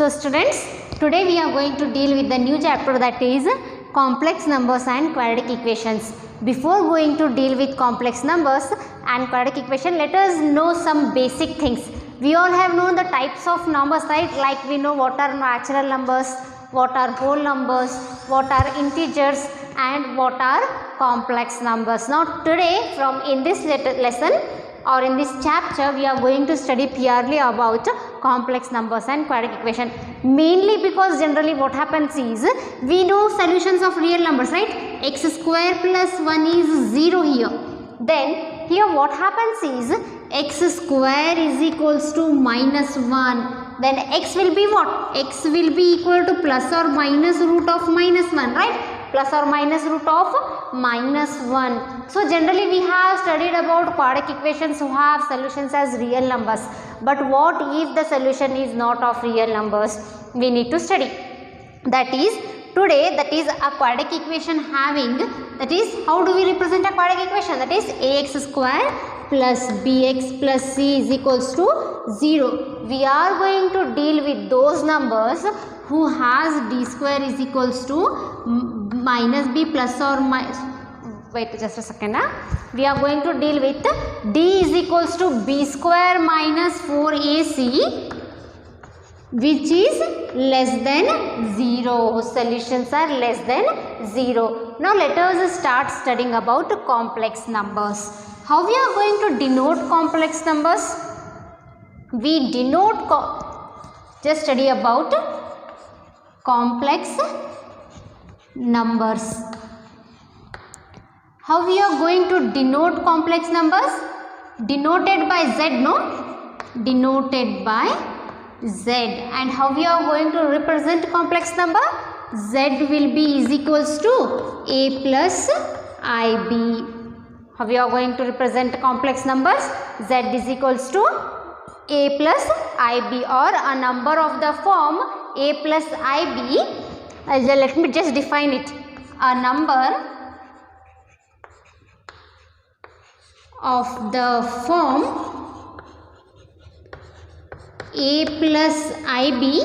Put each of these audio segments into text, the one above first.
So students, today we are going to deal with the new chapter, that is complex numbers and quadratic equations. Before going to deal with complex numbers and quadratic equation, let us know some basic things. We all have known the types of numbers, right? Like we know what are natural numbers, what are whole numbers, what are integers, and what are complex numbers. Now today, in this lesson or in this chapter, we are going to study purely about complex numbers and quadratic equation. Mainly because generally what happens is, we know solutions of real numbers, right? X square plus 1 is 0 here. Then here what happens is, x square is equals to minus 1. Then x will be what? X will be equal to plus or minus root of minus 1, right? Plus or minus root of minus 1. So generally we have studied about quadratic equations who have solutions as real numbers. But what if the solution is not of real numbers? We need to study. That is, today, that is a quadratic equation having, that is, how do we represent a quadratic equation? That is ax square plus bx plus c is equals to 0. We are going to deal with those numbers who has d square is equals to minus b plus or minus, wait just a second. We are going to deal with d is equals to b square minus 4ac, which is less than 0. Solutions are less than 0. Now let us start studying about complex numbers. How we are going to denote complex numbers? We denote, just study about complex numbers. How we are going to denote complex numbers? Denoted by z, no? Denoted by z. And how we are going to represent complex number? Z will be is equals to a plus ib. How we are going to represent complex numbers? Z is equals to a plus ib, or a number of the form a plus ib. Let me just define it. A number of the form a plus ib.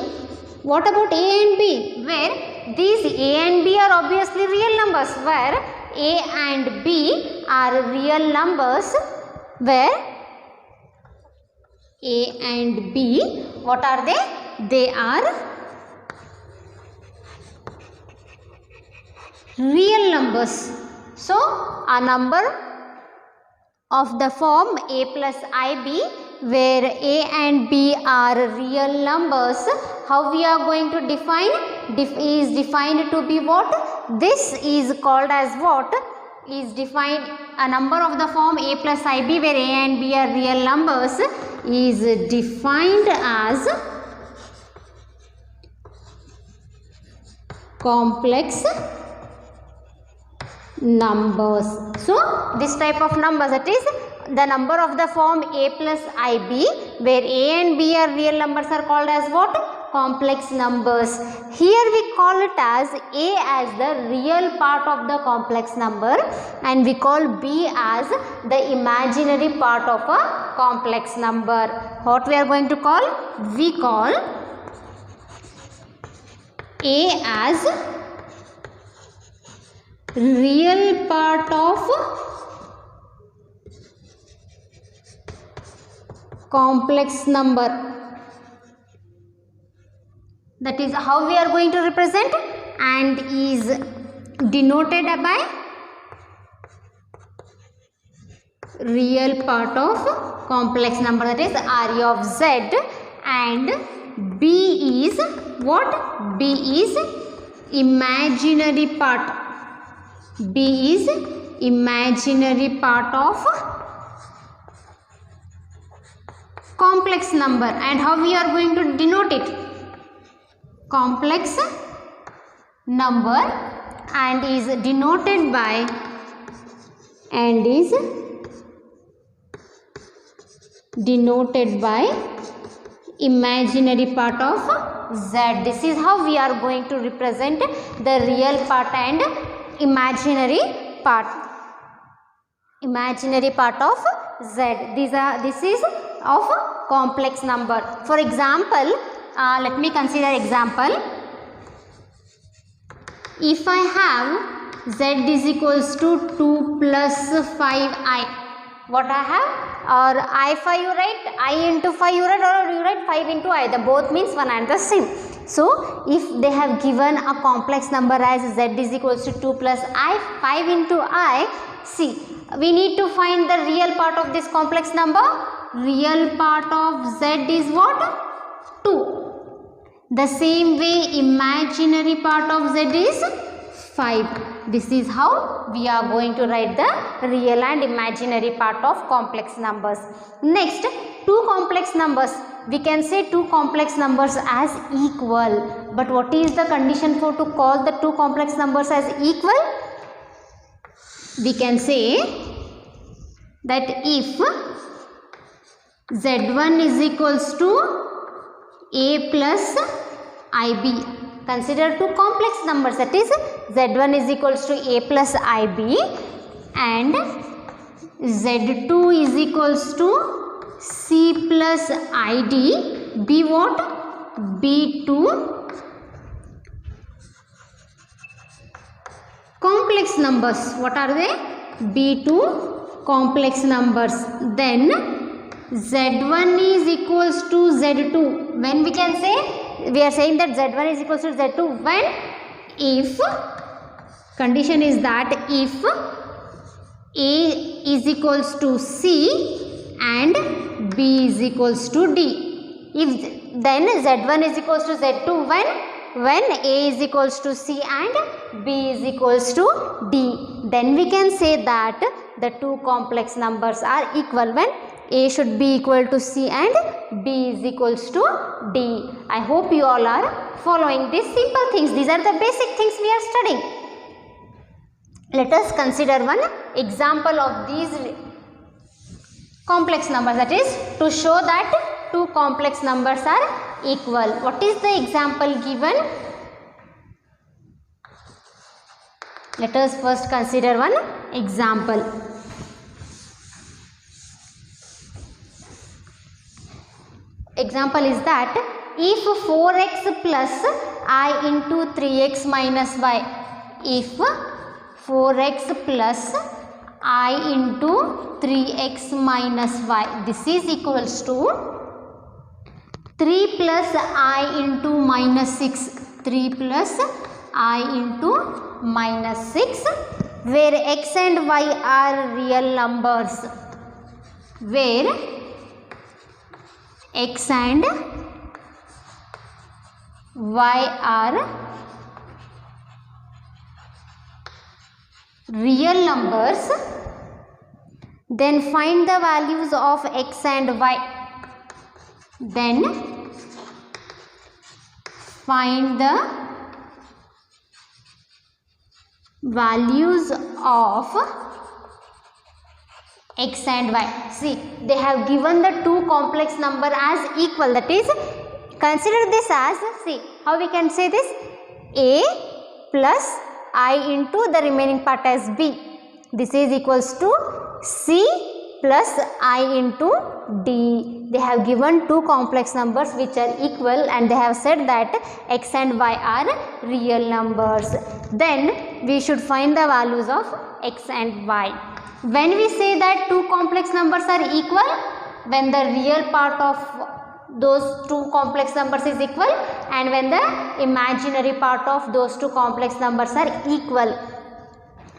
What about a and b? Where these a and b are obviously real numbers, where a and b are real numbers, where a and b, what are they? They are real numbers. So a number of the form a plus ib, where a and b are real numbers, how we are going to define? Is defined to be what? This is called as what? Is defined, a number of the form a plus ib, where a and b are real numbers, is defined as complex numbers. So this type of numbers, that is the number of the form a plus ib, where a and b are real numbers, are called as what? Complex numbers. Here we call it as a as the real part of the complex number, and we call b as the imaginary part of a complex number. What we are going to call? We call a as real part of complex number. That is how we are going to represent, and is denoted by real part of complex number, that is area of z, and b is what? B is imaginary part. B is imaginary part of complex number. And how we are going to denote it? Complex number, and is denoted by, and is denoted by imaginary part of z. This is how we are going to represent the real part and imaginary part. Imaginary part of z. This is of complex number. For example, let me consider example. If I have z is equals to 2 plus 5i, what I have, or I5 you write, I into 5 you write, or you write 5 into I, the both means one and the same. So if they have given a complex number as z is equals to 2 plus I, 5 into I, see, we need to find the real part of this complex number. Real part of z is what? 2. The same way imaginary part of z is 5. This is how we are going to write the real and imaginary part of complex numbers. Next, two complex numbers. We can say two complex numbers as equal. But what is the condition for to call the two complex numbers as equal? We can say that if z1 is equals to a plus ib, consider two complex numbers, that is z1 is equals to a plus ib and z2 is equals to c plus id, be what? Be two complex numbers. What are they? Be two complex numbers. Then z1 is equals to z2. When we can say, we are saying that z1 is equals to z2 when, if condition is that if a is equals to c and b is equals to d. If then z1 is equals to z2 when a is equals to c and b is equals to d. Then we can say that the two complex numbers are equal when a should be equal to c and b is equals to d. I hope you all are following these simple things. These are the basic things we are studying. Let us consider one example of these complex numbers, that is to show that two complex numbers are equal. What is the example given? Let us first consider one example. Example is that if 4x plus I into 3x minus y, if 4x plus I into 3x minus y, this is equals to 3 plus I into minus 6, 3 plus I into minus 6, where x and y are real numbers, where x and y are real numbers, then find the values of x and y. Then find the values of x and y. See, they have given the two complex number as equal, that is, consider this as, see, how we can say this, a plus I into the remaining part as b. This is equals to c plus I into d. They have given two complex numbers which are equal and they have said that x and y are real numbers. Then we should find the values of x and y. When we say that two complex numbers are equal, when the real part of those two complex numbers is equal and when the imaginary part of those two complex numbers are equal.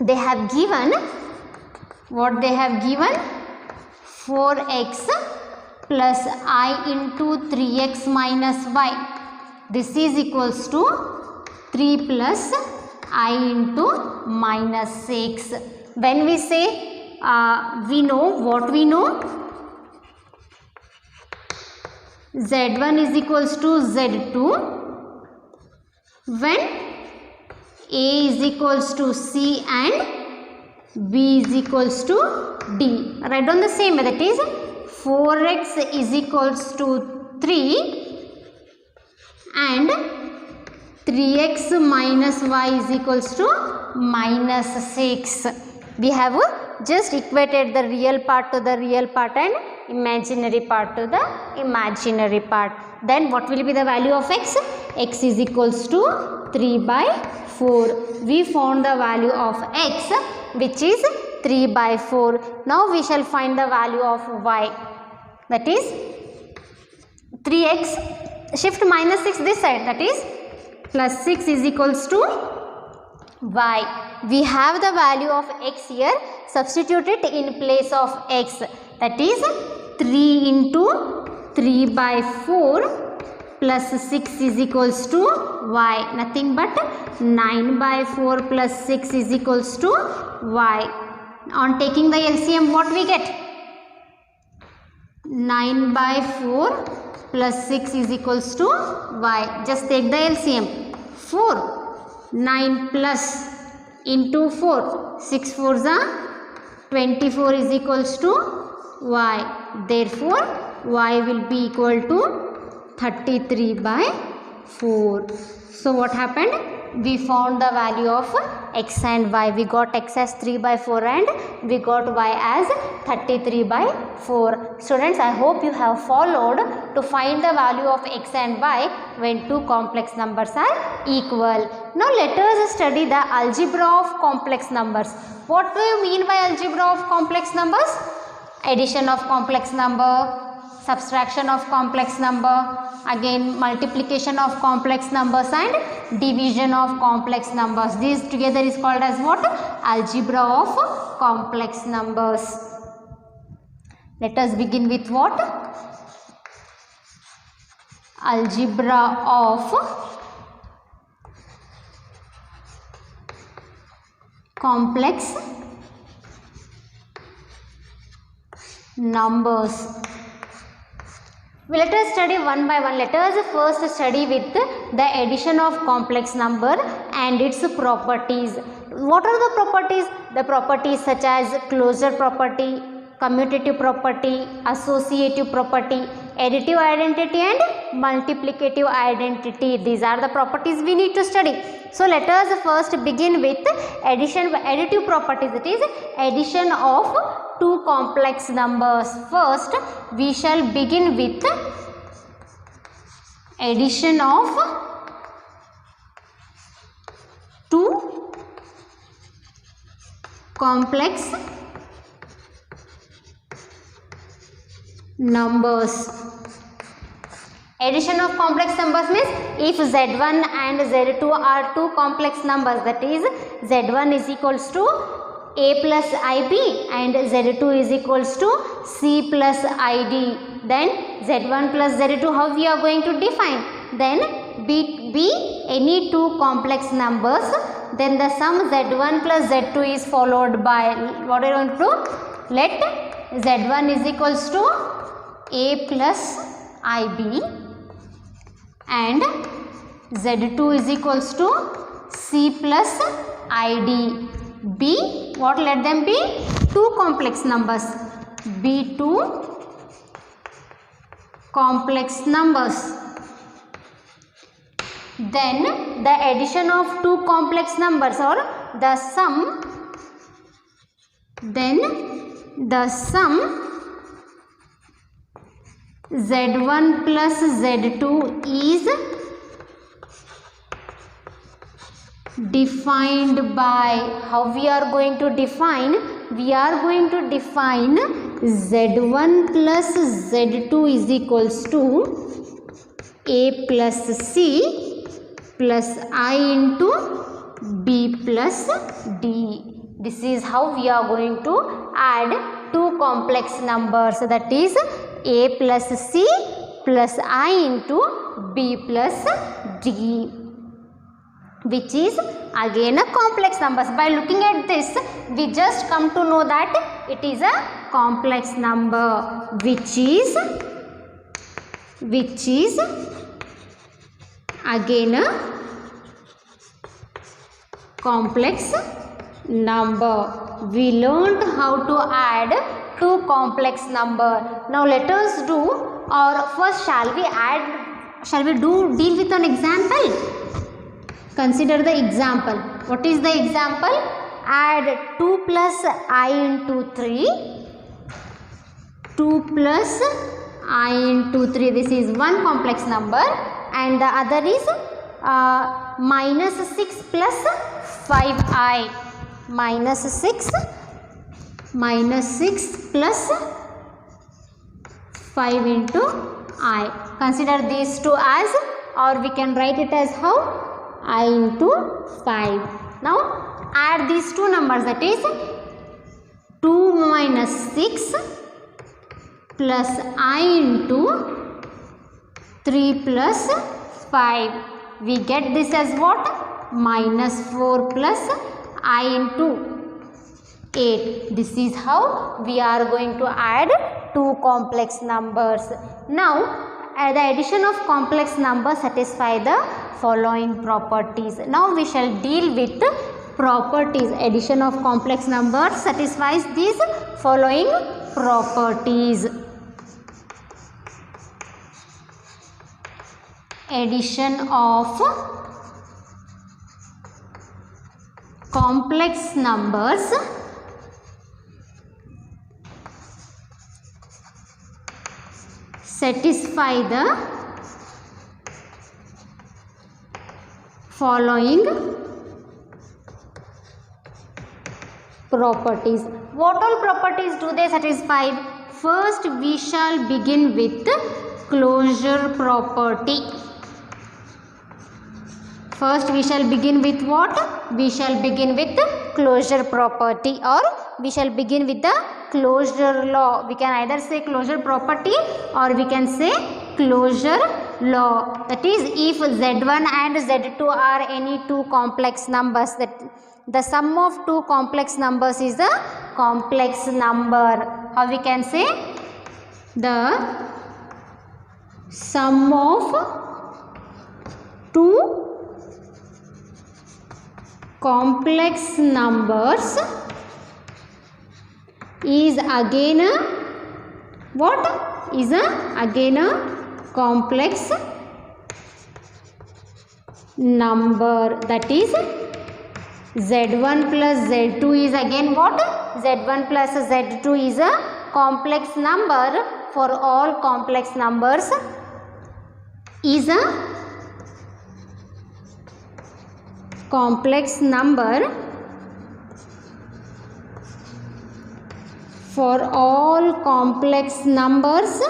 They have given, what they have given, 4x plus I into 3x minus y. This is equals to 3 plus I into minus 6. When we say, we know what we know, z1 is equals to z2 when a is equals to c and b is equals to d. Write down the same way, that is 4x is equals to 3 and 3x minus y is equals to minus 6. We have just equated the real part to the real part and imaginary part to the imaginary part. Then what will be the value of x? X is equals to 3 by 4. We found the value of x, which is 3 by 4. Now we shall find the value of y, that is 3x. Shift minus 6 this side, that is plus 6 is equals to y. We have the value of x here. Substitute it in place of x, that is 3 into 3 by 4 plus 6 is equals to y. Nothing but 9 by 4 plus 6 is equals to y. On taking the LCM, what we get? 9 by 4 plus 6 is equals to y. Just take the LCM. 4. 9 plus into 4. 6 4s are 24 is equals to y. Therefore, y will be equal to 33 by 4. So, what happened? We found the value of x and y. We got x as 3 by 4 and we got y as 33 by 4. Students, I hope you have followed to find the value of x and y when two complex numbers are equal. Now, let us study the algebra of complex numbers. What do you mean by algebra of complex numbers? Addition of complex number, subtraction of complex number, again multiplication of complex numbers and division of complex numbers. These together is called as what? Algebra of complex numbers. Let us begin with what? Algebra of complex numbers. Let us study one by one. Let us first study with the addition of complex number and its properties. What are the properties? The properties such as closure property, commutative property, associative property, additive identity and multiplicative identity. These are the properties we need to study. So, let us first begin with additive properties. It is addition of two complex numbers. First, we shall begin with addition of two complex numbers. Addition of complex numbers means if z1 and z2 are two complex numbers, that is z1 is equals to a plus ib and z2 is equals to c plus id, then z1 plus z2 how we are going to define? Then be any two complex numbers, then the sum z1 plus z2 is followed by what are you going to do? Let z1 is equals to a plus ib and z2 is equals to c plus id. Be what? Let them be two complex numbers. Be two complex numbers. Then the addition of two complex numbers or the sum, then the sum z1 plus z2 is defined by, how we are going to define? We are going to define z1 plus z2 is equals to a plus c plus I into b plus d. This is how we are going to add two complex numbers, that is a plus c plus I into b plus d, which is again a complex numbers. By looking at this, we just come to know that it is a complex number, which is again a complex number. We learned how to add two complex number. Now let us do, or first shall we deal with an example? Consider the example. What is the example? Add 2 plus I into 3, 2 plus I into 3, this is one complex number, and the other is minus 6 plus 5i, minus 6 plus 5 into I. Consider these two as, or we can write it as how, I into 5. Now add these two numbers, that is 2 minus 6 plus I into 3 plus 5. We get this as what? Minus 4 plus I into 8. This is how we are going to add two complex numbers. Now the addition of complex numbers satisfy the following properties. Now we shall deal with properties. Addition of complex numbers satisfies these following properties. Addition of complex numbers satisfy the following properties. What all properties do they satisfy? First, we shall begin with closure property. First, we shall begin with what? We shall begin with closure property, or we shall begin with the closure law. We can either say closure property or we can say closure law. That is, if Z1 and Z2 are any two complex numbers, that the sum of two complex numbers is a complex number. How we can say? The sum of two complex numbers is again a what? Is again a complex number. That is, Z1 plus Z2 is again what? Z1 plus Z2 is a complex number. For all complex numbers is a complex number. For all complex numbers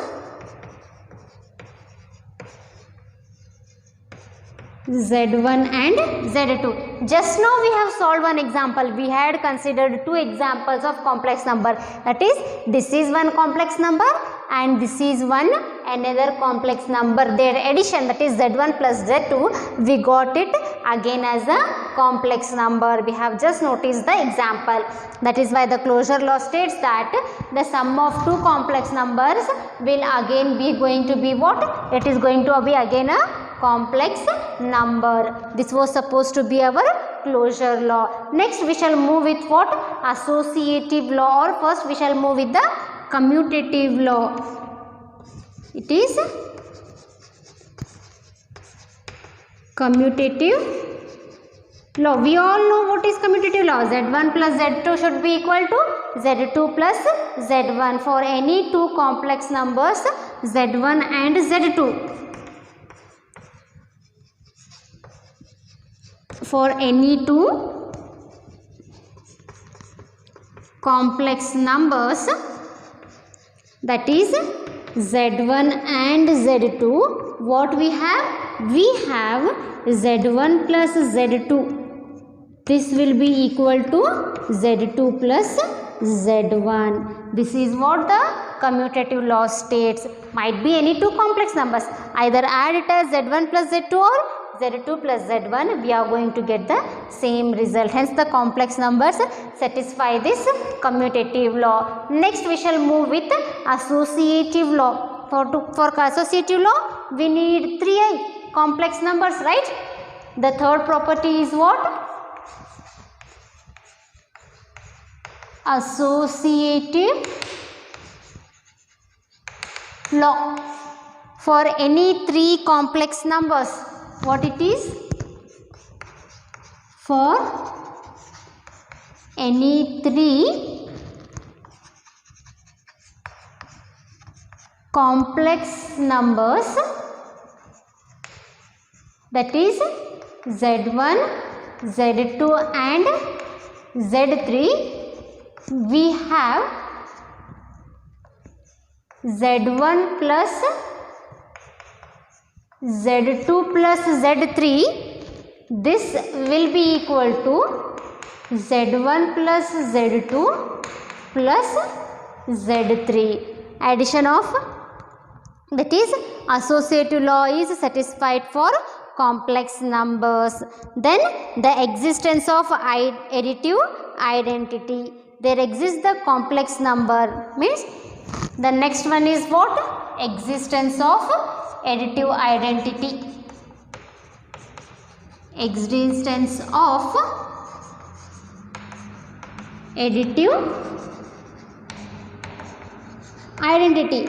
Z1 and Z2. Just now we have solved one example. We had considered two examples of complex number. That is, this is one complex number and this is one another complex number. Their addition, that is Z1 plus Z2, we got it again as a complex number. We have just noticed the example. That is why the closure law states that the sum of two complex numbers will again be going to be what? It is going to be again a complex number. This was supposed to be our closure law. Next we shall move with what? Associative law, or first we shall move with the commutative law. It is commutative law. We all know what is commutative law. Z1 plus Z2 should be equal to Z2 plus Z1 for any two complex numbers Z1 and Z2. For any two complex numbers, that is Z1 and Z2, what we have? We have Z1 plus Z2. This will be equal to Z2 plus Z1. This is what the commutative law states. Might be any two complex numbers. Either add it as Z1 plus Z2 or Z2 plus Z1, we are going to get the same result. Hence the complex numbers satisfy this commutative law. Next we shall move with associative law. For associative law, we need three complex numbers, right? The third property is what? Associative law. For any three complex numbers, what it is? For any three complex numbers, that is Z1, Z2 and Z3, we have Z1 plus Z2 plus Z3. This will be equal to Z1 plus Z2 plus Z3. Addition of, that is associative law is satisfied for complex numbers. Then the existence of additive identity. There exists the complex number, means the next one is what? Existence of additive identity. Existence of additive identity.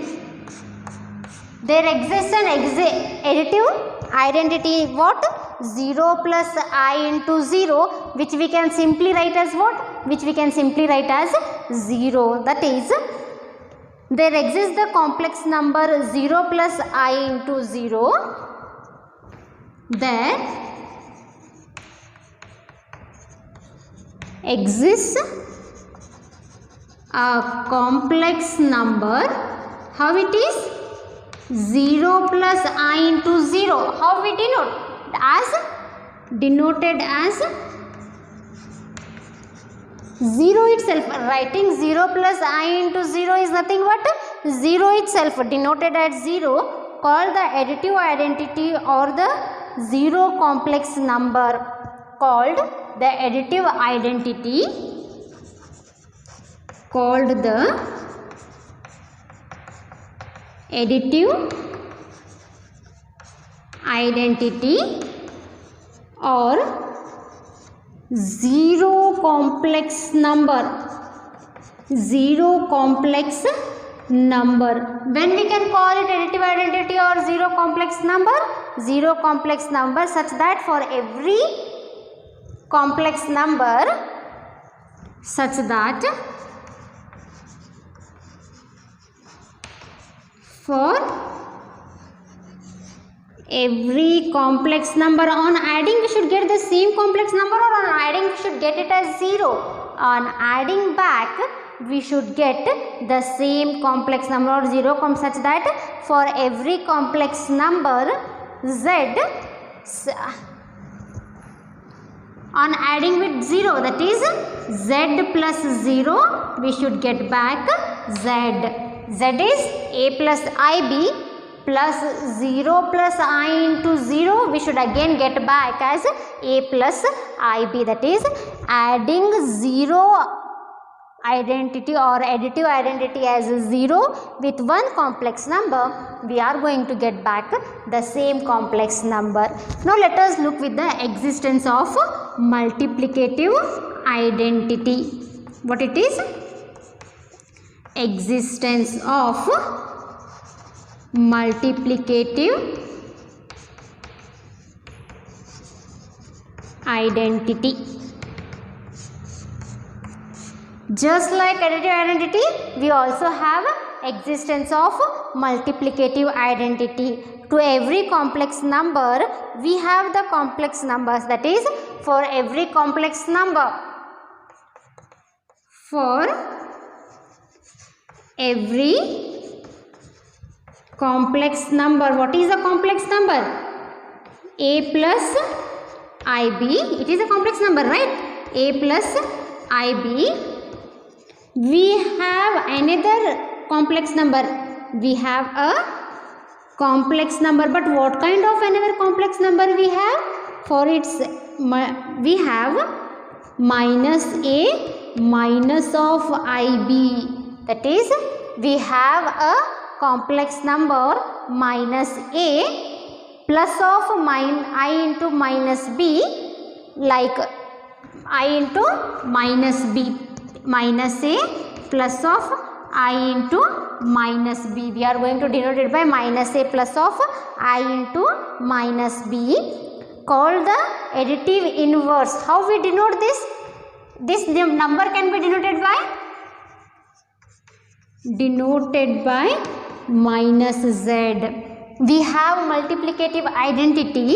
There exists an additive identity, what? 0 plus I into 0, which we can simply write as what? Which we can simply write as 0. That is, there exists the complex number 0 plus I into 0. There exists a complex number. How it is? 0 plus I into 0. How we denote? As denoted as 0 itself. Writing 0 plus I into 0 is nothing but 0 itself, denoted as 0, called the additive identity or the 0 complex number, called the additive identity, called the additive identity or 0 complex number. 0 complex number. When we can call it additive identity or 0 complex number? 0 complex number such that for every complex number, such that for every complex number, on adding we should get the same complex number, or on adding we should get it as 0. On adding back we should get the same complex number or 0 such that for every complex number z, on adding with 0, that is z plus 0, we should get back z. Z is a plus ib plus 0 plus I into 0, we should again get back as a plus ib. That is, adding 0 identity or additive identity as 0 with one complex number, we are going to get back the same complex number. Now let us look with the existence of multiplicative identity. What it is? Existence of multiplicative identity. Just like additive identity, we also have existence of multiplicative identity. To every complex number, we have the complex numbers. That is, for every complex number, for every complex number, what is a complex number? A plus ib, it is a complex number, right? A plus ib. We have another complex number. We have a complex number, but what kind of another complex number we have? For its, we have minus a minus of ib. That is, we have a complex number minus a plus of I into minus b, like I into minus b, minus a plus of I into minus b. We are going to denote it by minus a plus of I into minus b, called the additive inverse. How we denote this? This number can be denoted by minus z. We have multiplicative identity.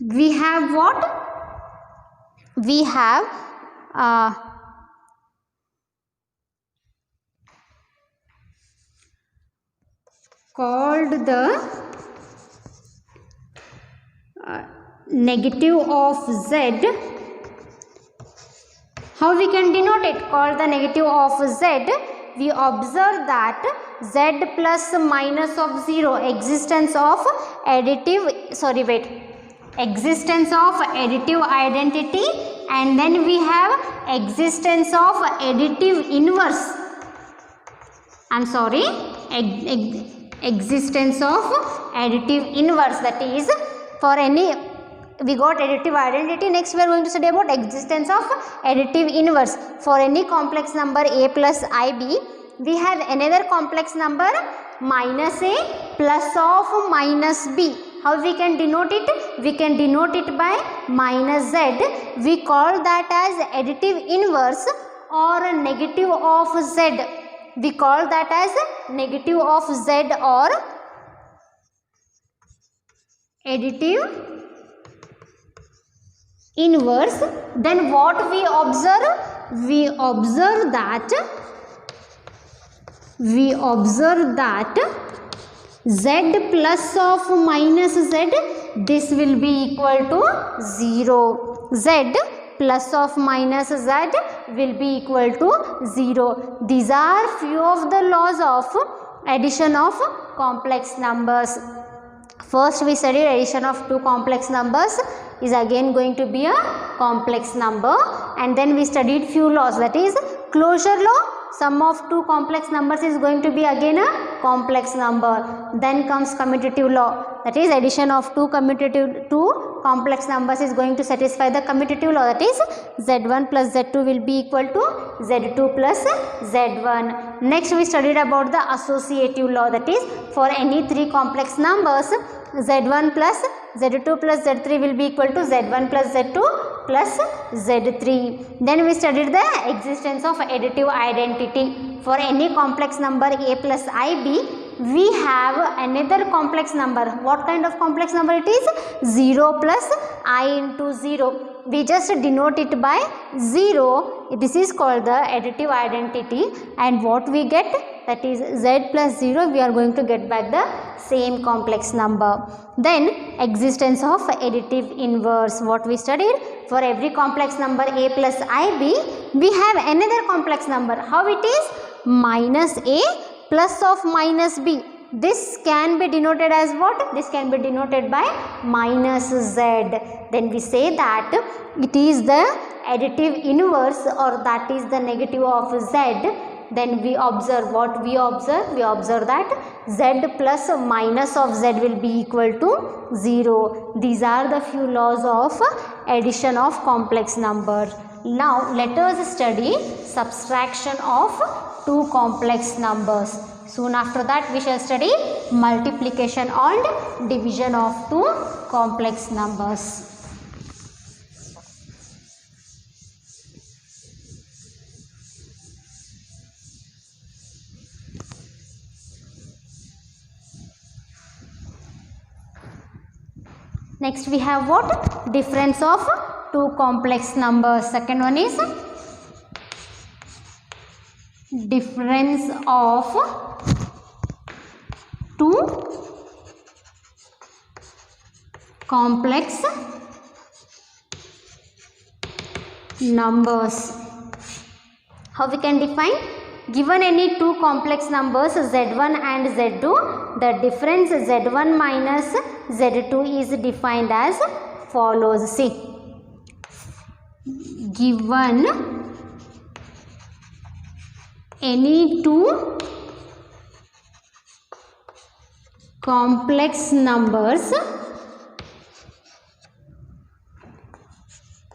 We have what? We have called the negative of z. How we can denote it? Called the negative of z. We observe that z plus minus of 0, existence of existence of additive identity, and then we have existence of additive inverse. Existence of additive inverse, that is for any, we got additive identity. Next we are going to study about existence of additive inverse. For any complex number a plus ib, we have another complex number minus a plus of minus b. How we can denote it? We can denote it by minus z. We call that as additive inverse or negative of z. We call that as negative of z or additive inverse. Then what we observe? We observe that z plus of minus z, this will be equal to 0. Z plus of minus z will be equal to 0. These are few of the laws of addition of complex numbers. First we studied addition of two complex numbers is again going to be a complex number, and then we studied few laws, that is closure law. Sum of two complex numbers is going to be again a complex number. Then comes commutative law, that is addition of two complex numbers is going to satisfy the commutative law, that is z1 plus z2 will be equal to z2 plus z1. Next we studied about the associative law, that is for any three complex numbers z1 plus z2 plus z3 will be equal to z1 plus z2 plus z3. Then we studied the existence of additive identity. For any complex number a plus ib, we have another complex number. What kind of complex number it is? 0 plus I into 0. We just denote it by 0. This is called the additive identity, and what we get, that is z plus 0, we are going to get back the same complex number. Then existence of additive inverse, what we studied, for every complex number a plus ib, we have another complex number. How it is? Minus a plus of minus b. This can be denoted as what? This can be denoted by minus z. Then we say that it is the additive inverse, or that is the negative of z. Then we observe what we observe? We observe that z plus minus of z will be equal to 0. These are the few laws of addition of complex numbers. Now let us study subtraction of two complex numbers. Soon after that we shall study multiplication and division of two complex numbers. Next we have what? Difference of two complex numbers. Second one is difference of two complex numbers. How we can define? Given any two complex numbers z1 and z2, the difference z1 minus z2 is defined as follows. See, given any two complex numbers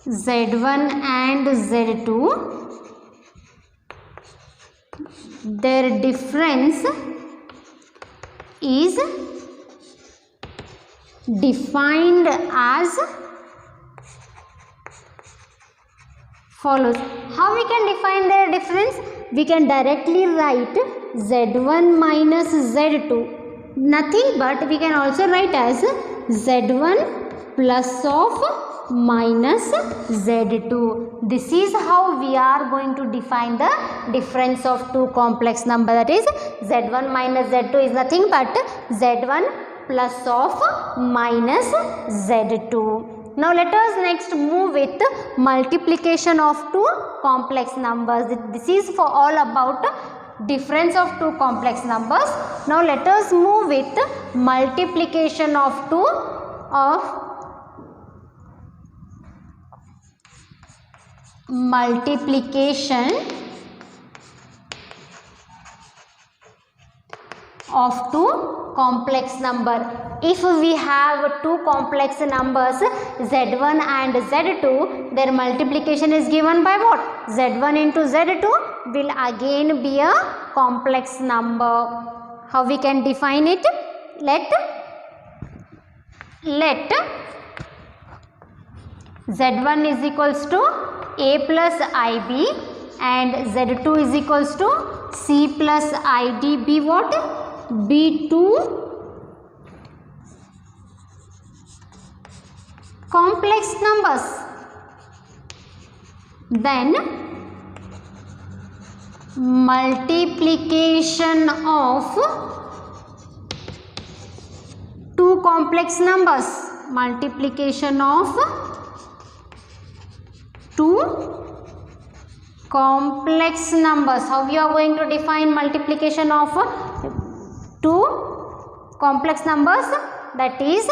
z1 and z2, their difference is defined as follows. How we can define their difference? We can directly write Z1 minus Z2, nothing but we can also write as Z1 plus of minus Z2. This is how we are going to define the difference of two complex number, that is Z1 minus Z2 is nothing but Z1 plus of minus Z2. Now let us next move with multiplication of two complex numbers. This is for all about difference of two complex numbers. Now let us move with multiplication of two complex number. If we have two complex numbers Z1 and Z2, their multiplication is given by what? Z1 into Z2 will again be a complex number. How we can define it? Let Z1 is equals to A plus IB and Z2 is equals to C plus ID be what? Be two complex numbers. Then multiplication of two complex numbers. Multiplication of two complex numbers. How we are going to define multiplication of two complex numbers? That is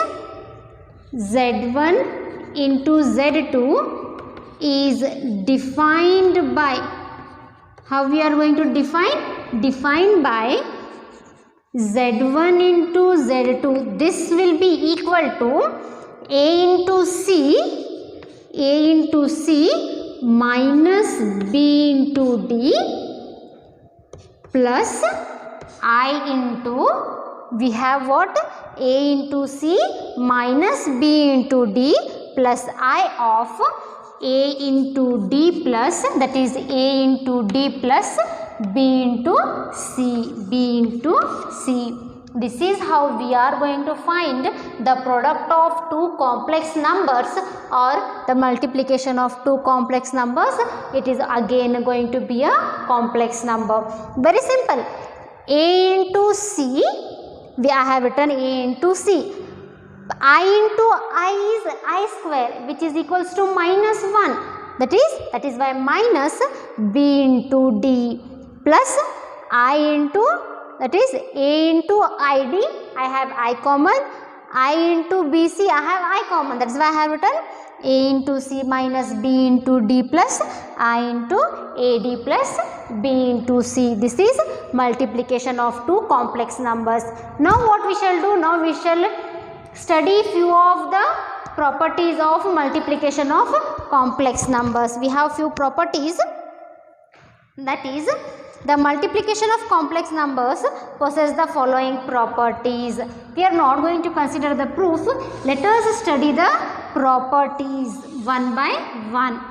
Z1 into Z2 is defined by, how we are going to define? Defined by Z1 into Z2. This will be equal to A into C minus B into D plus I into, we have what? A into C minus B into D plus I of A into D plus, that is A into D plus B into C. B into C. This is how we are going to find the product of two complex numbers or the multiplication of two complex numbers. It is again going to be a complex number. Very simple. A into C, I have written A into C. I into I is I square, which is equals to minus 1. That is why minus B into D plus I into, that is A into ID, I have I common. I into BC, I have I common. That is why I have written A into C minus B into D plus I into AD plus B into C. This is multiplication of two complex numbers. Now what we shall do? Now we shall study few of the properties of multiplication of complex numbers. We have few properties, that is the multiplication of complex numbers possess the following properties. We are not going to consider the proof. Let us study the properties one by one.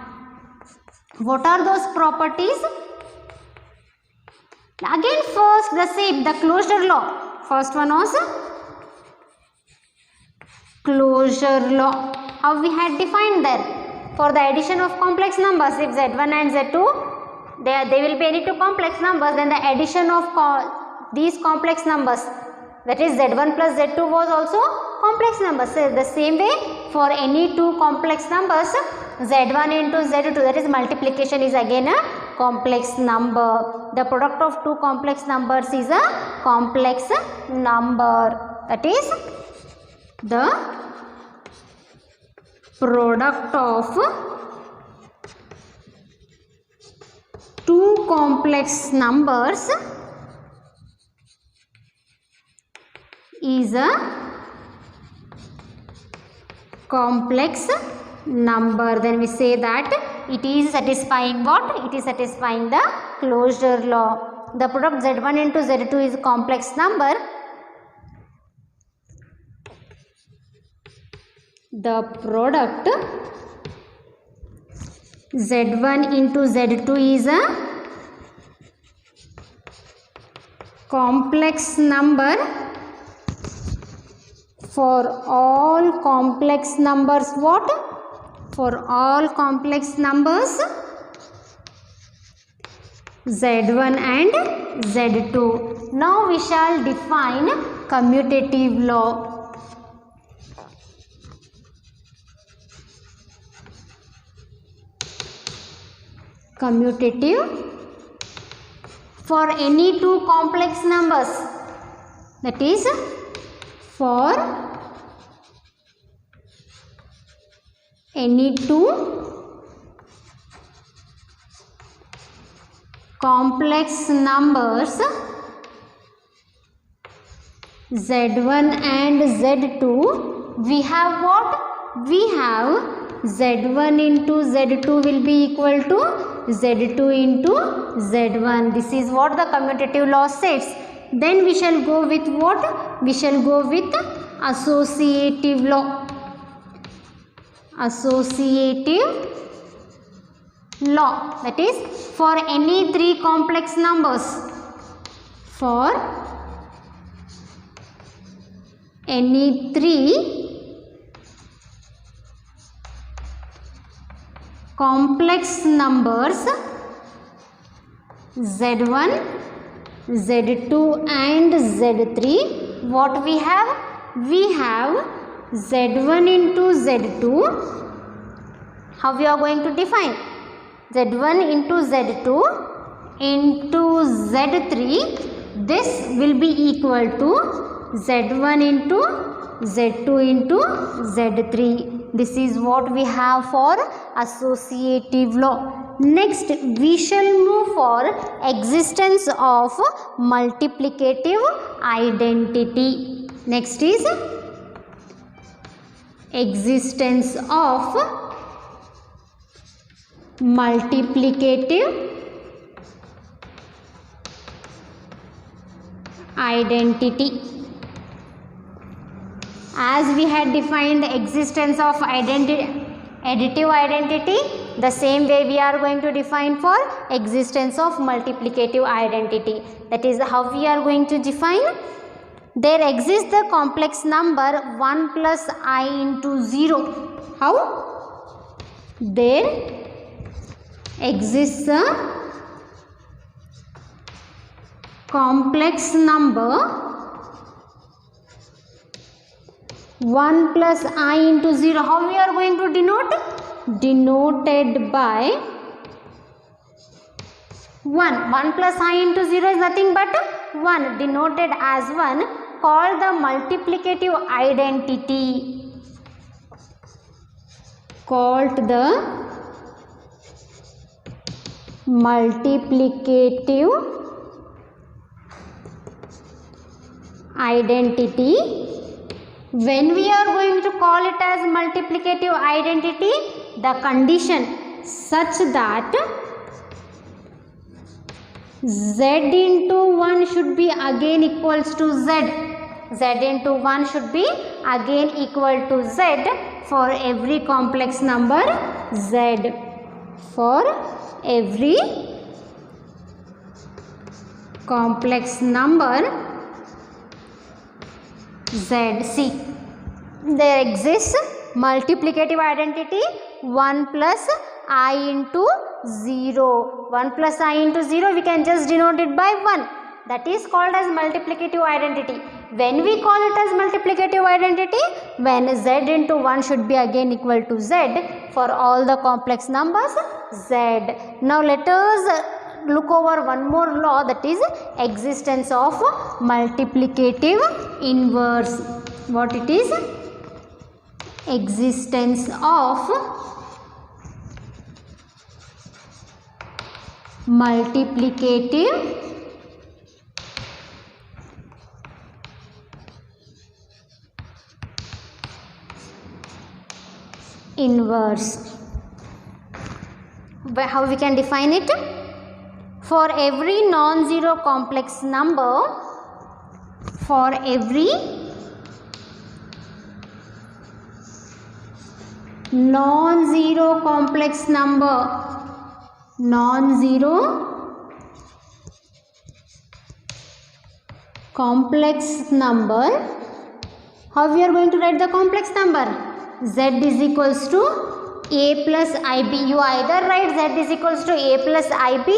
What are those properties? Again first the same, the closure law. First one was closure law. How we had defined there? For the addition of complex numbers, if Z1 and Z2 they will be any two complex numbers, then the addition of these complex numbers, that is Z1 plus Z2 was also complex numbers. So the same way for any two complex numbers, Z1 into Z2, that is multiplication is again a complex number. The product of two complex numbers is a complex number. That is the product of two complex numbers is a complex number. Then we say that it is satisfying what? It is satisfying the closure law. The product Z1 into Z2 is a complex number. The product Z1 into Z2 is a complex number for all complex numbers. What? For all complex numbers Z1 and Z2. Now we shall define commutative law. Commutative for any two complex numbers, that is for any two complex numbers Z1 and Z2, we have what? We have Z1 into Z2 will be equal to Z2 into Z1. This is what the commutative law says. Then we shall go with what? We shall go with associative law. Associative law, that is for any three complex numbers. For any three complex numbers Z1, Z2 and Z3, what we have? We have Z1 into Z2. How we are going to define? Z1 into Z2 into Z3. This will be equal to Z1 into Z2 into Z3. This is what we have for associative law. Next, we shall move for existence of multiplicative identity. Next is existence of multiplicative identity. As we had defined existence of additive identity, the same way we are going to define for existence of multiplicative identity. That is how we are going to define. There exists the complex number 1 plus I into 0. How? There exists a complex number 1 plus I into 0. How we are going to denote? Denoted by 1. 1 plus I into 0 is nothing but 1, denoted as 1, called the multiplicative identity. Called the multiplicative identity. When we are going to call it as multiplicative identity, the condition such that Z into 1 should be again equals to Z. Z into 1 should be again equal to Z for every complex number Z. For every complex number Z. See, there exists multiplicative identity 1 plus I into 0. 1 plus I into 0, we can just denote it by 1. That is called as multiplicative identity. When we call it as multiplicative identity, when Z into 1 should be again equal to Z for all the complex numbers Z. Now let us look over one more law, that is existence of multiplicative inverse. What it is? Existence of multiplicative inverse. How we can define it? For every non-zero complex number, for every non-zero complex number, non-zero complex number. How we are going to write the complex number? Z is equals to a plus ib. You either write z is equals to a plus ib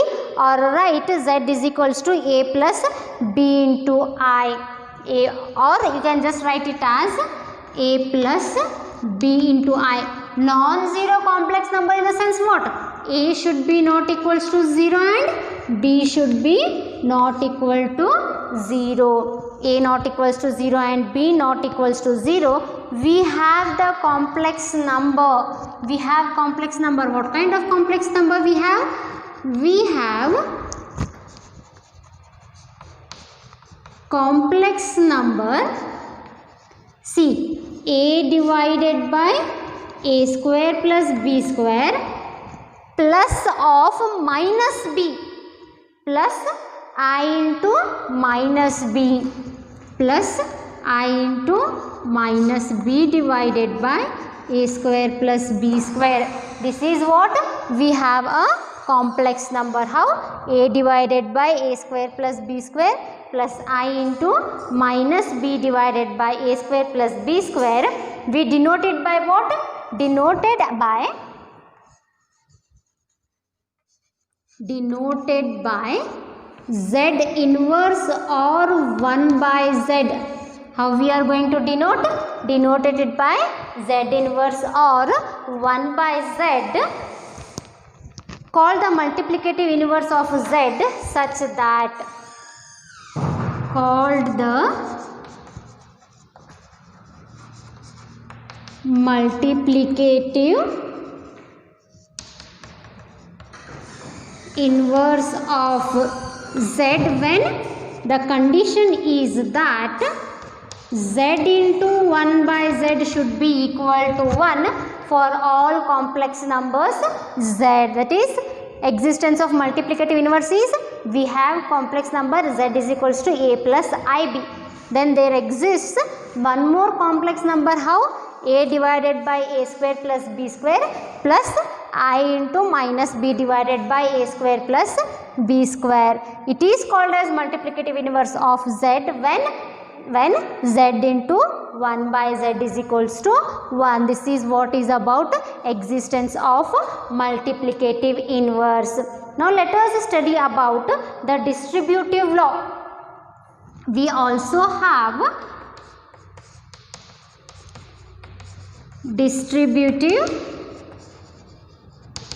or write z is equals to a plus b into I. Or you can just write it as a plus b into I. Non-zero complex number in the sense what? A should be not equals to 0 and b should be not equal to 0. A not equals to 0 and b not equals to 0. We have the complex number. We have complex number. What kind of complex number we have? We have complex number. See, a divided by a square plus b square plus of minus b plus I into minus b plus I into minus b divided by a square plus b square. This is what we have a complex number. How? A divided by a square plus b square plus I into minus b divided by a square plus b square. We denote it by what? Denoted by z inverse or 1 by z. How we are going to denote? Denoted it by z inverse or 1 by z. Call the multiplicative inverse of z such that called the multiplicative inverse of z when the condition is that z into 1 by z should be equal to 1 for all complex numbers z. That is, existence of multiplicative inverse is we have complex number z is equals to a plus ib. Then there exists one more complex number. How? A divided by a square plus b square plus I into minus b divided by a square plus b square. It is called as multiplicative inverse of z when z into 1 by z is equals to 1. This is what is about existence of multiplicative inverse. Now let us study about the distributive law. We also have distributive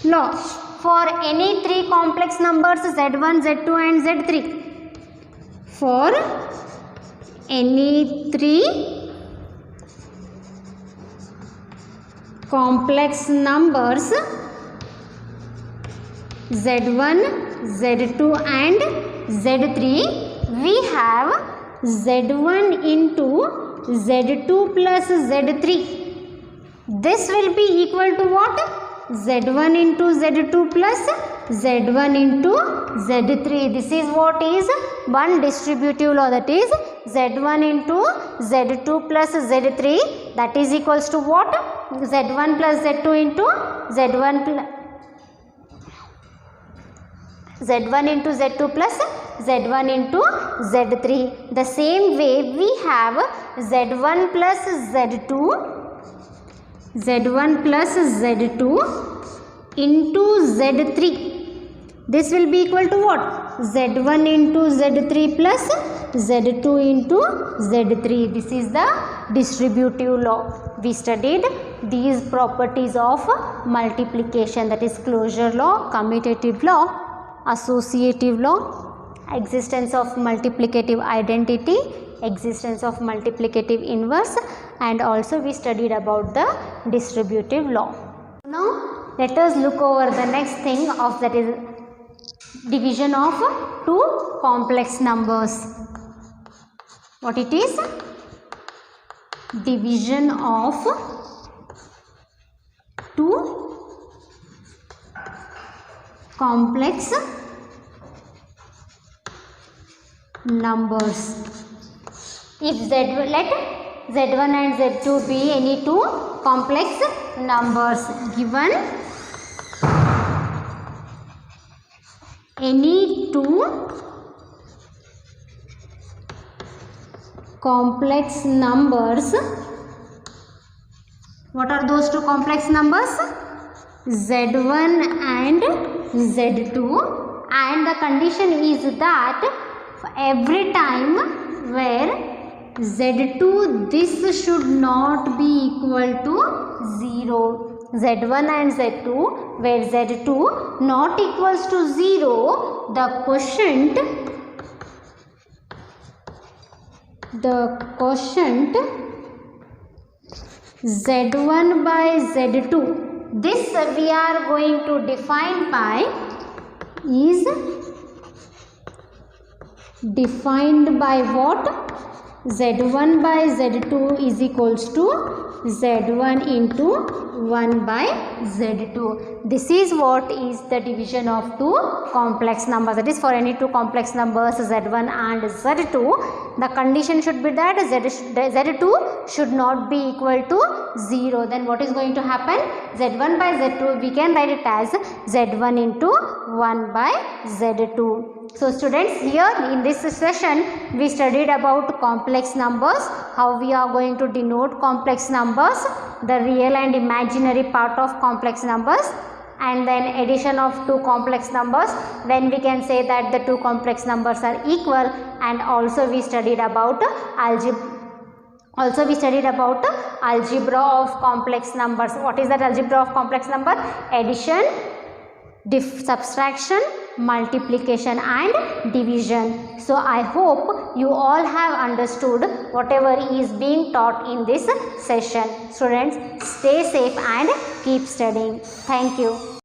law for any three complex numbers z1, z2 and z3. For any three complex numbers z1, z2 and z3, we have z1 into z2 plus z3. This will be equal to what? z1 into z2 plus z1 into z3. This is what is one distributive law, that is z1 into z2 plus z3, that is equals to what? z1 plus z2 into z1 into z2 plus z1 into z3. The same way we have z1 plus z2 into z3. This will be equal to what? z1 into z3 plus z2 into z3. This is the distributive law. We studied these properties of multiplication, that is closure law, commutative law, associative law, existence of multiplicative identity, existence of multiplicative inverse, and also we studied about the distributive law. Now let us look over the next thing of, that is division of two complex numbers. What it is? Division of two complex numbers. If let z1 and z2 be any two complex numbers, given any two complex numbers. What are those two complex numbers? Z1 and Z2, and the condition is that for every time where Z2 this should not be equal to 0. Z1 and Z2 where Z2 not equals to 0, the quotient Z1 by Z2, this we are going to define by is defined by what? Z1 by Z2 is equals to Z1 into 1 by Z2. This is what is the division of two complex numbers. That is, for any two complex numbers Z1 and Z2, the condition should be that Z2 should not be equal to 0. Then what is going to happen? Z1 by Z2, we can write it as Z1 into 1 by Z2. So students, here in this session we studied about complex numbers, how we are going to denote complex numbers, the real and imaginary part of complex numbers, and then addition of two complex numbers when we can say that the two complex numbers are equal, and also we studied about algebra of complex numbers. What is that algebra of complex number? Addition, subtraction, multiplication and division. So I hope you all have understood whatever is being taught in this session. Students, stay safe and keep studying. Thank you.